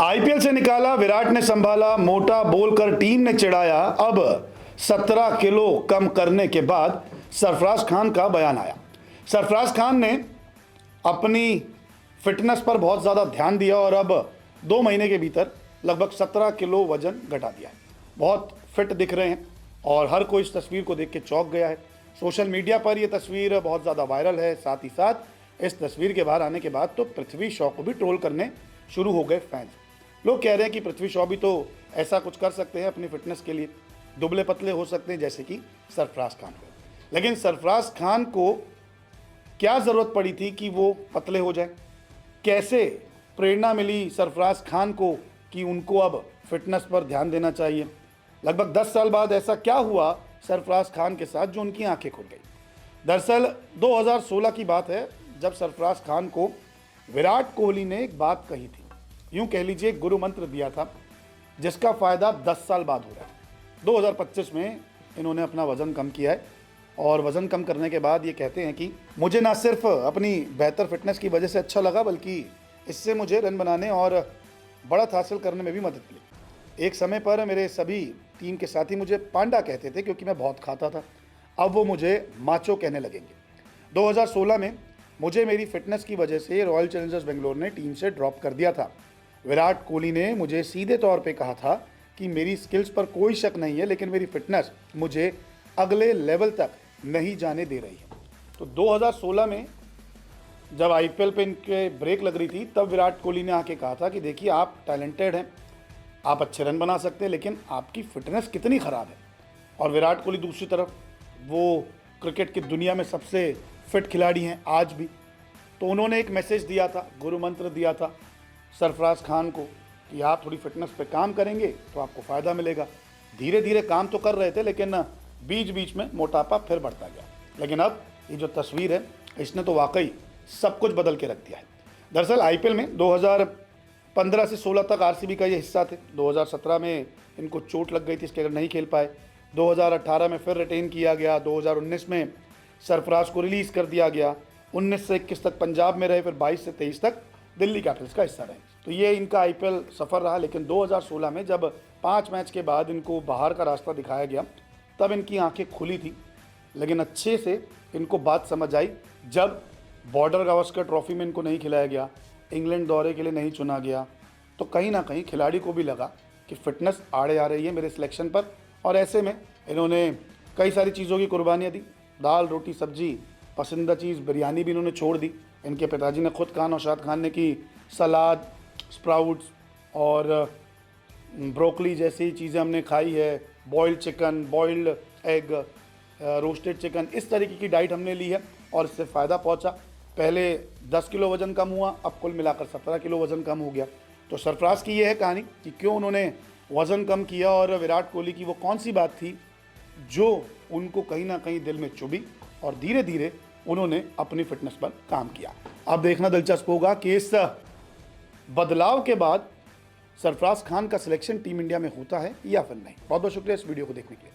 IPL से निकाला, विराट ने संभाला, मोटा बोलकर टीम ने चिढ़ाया। अब 17 किलो कम करने के बाद सरफराज खान का बयान आया। सरफराज खान ने अपनी फिटनेस पर बहुत ज़्यादा ध्यान दिया और अब 2 महीने के भीतर लगभग 17 किलो वजन घटा दिया है। बहुत फिट दिख रहे हैं और हर कोई इस तस्वीर को देख के चौंक गया है। सोशल मीडिया पर यह तस्वीर बहुत ज़्यादा वायरल है। साथ ही साथ इस तस्वीर के बाहर आने के बाद तो पृथ्वी शॉ को भी ट्रोल करने शुरू हो गए फैंस। लोग कह रहे हैं कि पृथ्वी शॉ भी तो ऐसा कुछ कर सकते हैं अपनी फिटनेस के लिए, दुबले पतले हो सकते हैं जैसे कि सरफराज खान हो। लेकिन सरफराज खान को क्या ज़रूरत पड़ी थी कि वो पतले हो जाए? कैसे प्रेरणा मिली सरफराज खान को कि उनको अब फिटनेस पर ध्यान देना चाहिए? लगभग 10 साल बाद ऐसा क्या हुआ सरफराज खान के साथ जो उनकी आंखें खुल गई? दरअसल 2016 की बात है जब सरफराज खान को विराट कोहली ने एक बात कही थी, यूं कह लीजिए गुरु मंत्र दिया था, जिसका फ़ायदा 10 साल बाद हो रहा है। 2025 में इन्होंने अपना वज़न कम किया है और वज़न कम करने के बाद ये कहते हैं कि मुझे ना सिर्फ अपनी बेहतर फिटनेस की वजह से अच्छा लगा, बल्कि इससे मुझे रन बनाने और बढ़त हासिल करने में भी मदद मिली। एक समय पर मेरे सभी टीम के साथी मुझे पांडा कहते थे क्योंकि मैं बहुत खाता था। अब वो मुझे माचो कहने लगेंगे। 2016 में मुझे मेरी फिटनेस की वजह से रॉयल चैलेंजर्स बेंगलोर ने टीम से ड्रॉप कर दिया था। विराट कोहली ने मुझे सीधे तौर पे कहा था कि मेरी स्किल्स पर कोई शक नहीं है, लेकिन मेरी फिटनेस मुझे अगले लेवल तक नहीं जाने दे रही है। तो 2016 में जब आईपीएल पे इनके ब्रेक लग रही थी, तब विराट कोहली ने आके कहा था कि देखिए आप टैलेंटेड हैं, आप अच्छे रन बना सकते हैं, लेकिन आपकी फिटनेस कितनी ख़राब है। और विराट कोहली दूसरी तरफ वो क्रिकेट की दुनिया में सबसे फिट खिलाड़ी हैं आज भी। तो उन्होंने एक मैसेज दिया था, गुरु मंत्र दिया था सरफराज खान को कि आप थोड़ी फिटनेस पे काम करेंगे तो आपको फ़ायदा मिलेगा। धीरे धीरे काम तो कर रहे थे, लेकिन बीच बीच में मोटापा फिर बढ़ता गया। लेकिन अब ये जो तस्वीर है, इसने तो वाकई सब कुछ बदल के रख दिया है। दरअसल आईपीएल में 2015 से 16 तक आरसीबी का ये हिस्सा थे। 2017 में इनको चोट लग गई थी, इसके अगर नहीं खेल पाए। 2018 में फिर रिटेन किया गया। 2019 में सरफराज को रिलीज़ कर दिया गया। 19 से 21 तक पंजाब में रहे, फिर 22 से 23 तक दिल्ली कैपिटल्स का हिस्सा रहे। तो ये इनका आईपीएल सफ़र रहा। लेकिन 2016 में जब 5 मैच के बाद इनको बाहर का रास्ता दिखाया गया, तब इनकी आंखें खुली थी। लेकिन अच्छे से इनको बात समझ आई जब बॉर्डर गावस्कर ट्रॉफी में इनको नहीं खिलाया गया, इंग्लैंड दौरे के लिए नहीं चुना गया, तो कहीं ना कहीं खिलाड़ी को भी लगा कि फिटनेस आड़े आ रही है मेरे सिलेक्शन पर। और ऐसे में इन्होंने कई सारी चीज़ों की कुर्बानियाँ दी। दाल रोटी सब्जी, पसंदीदा चीज़ बिरयानी भी इन्होंने छोड़ दी। इनके पिताजी ने खुद कहा, नौशाद खान ने, कि सलाद, स्प्राउट्स और ब्रोकली जैसी चीज़ें हमने खाई है, boiled chicken, boiled egg, roasted chicken, इस तरीके की डाइट हमने ली है और इससे फ़ायदा पहुंचा। पहले 10 किलो वज़न कम हुआ, अब कुल मिलाकर 17 किलो वज़न कम हो गया। तो सरफराज की ये है कहानी कि क्यों उन्होंने वज़न कम किया और विराट कोहली की वो कौन सी बात थी जो उनको कहीं ना कहीं दिल में चुभी और धीरे धीरे उन्होंने अपनी फिटनेस पर काम किया। अब देखना दिलचस्प होगा कि इस बदलाव के बाद सरफराज खान का सिलेक्शन टीम इंडिया में होता है या फिर नहीं। बहुत बहुत शुक्रिया इस वीडियो को देखने के लिए।